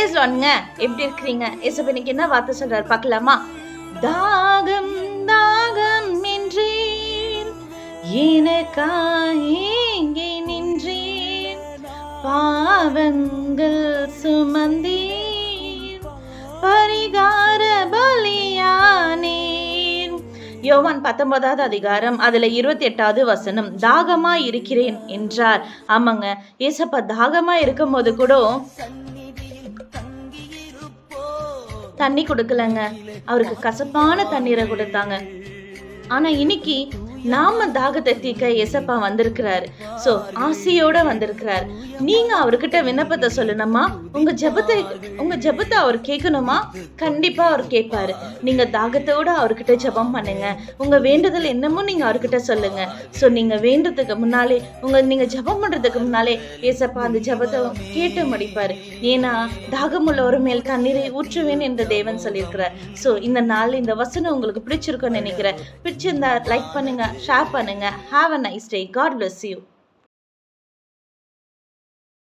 Brace லார்ட்ங்க. எப்படி இருக்கிறீங்க? ஏசப்பா இன்னைக்கு என்ன வார்த்தை சொல்றாரு பார்க்கலாமா? தாகம் தாகம் என்றேன், எனக்காய் ஏங்கி நின்றேன், பாவங்கள் சுமந்தேன், பரிகார பலியானேன். யோவான் 19வது அதிகாரம் அதுல 28வது வசனம். தாகமா இருக்கிறேன் என்றார். ஆமாங்க, ஏசப்பா தாகமா இருக்கும் போது கூட தண்ணி கொடுக்கலங்க, அவருக்கு கசப்பான தண்ணீரை கொடுத்தாங்க. ஆனா இன்னைக்கு நாம தாகத்தை தீர்க்க ஏசப்பா வந்திருக்கிறாரு. சோ ஆசையோட வந்திருக்கிறாரு. நீங்க அவர்கிட்ட விண்ணப்பத்தை சொல்லணுமா? உங்க ஜெபத்தை அவர் கேட்கணுமா? கண்டிப்பா அவர் கேட்பாரு. நீங்க தாகத்தோட அவர்கிட்ட ஜெபம் பண்ணுங்க. உங்க வேண்டுதல் என்னமோ நீங்க அவர்கிட்ட சொல்லுங்க. சோ நீங்க வேண்டதுக்கு முன்னாலே, நீங்க ஜெபம் பண்றதுக்கு முன்னாலே ஏசப்பா அந்த ஜெபத்தை கேட்டு முடிப்பாரு. ஏன்னா தாகமுள்ள ஒரு மேல் தண்ணீரை ஊற்றுவேன் என்று தேவன் சொல்லியிருக்கிறார். சோ இந்த நாள் இந்த வசனம் உங்களுக்கு பிடிச்சிருக்கும்னு நினைக்கிறேன். பிடிச்சிருந்தா லைக் பண்ணுங்க, ஷேர் பண்ணுங்க. Have a nice day. God bless you.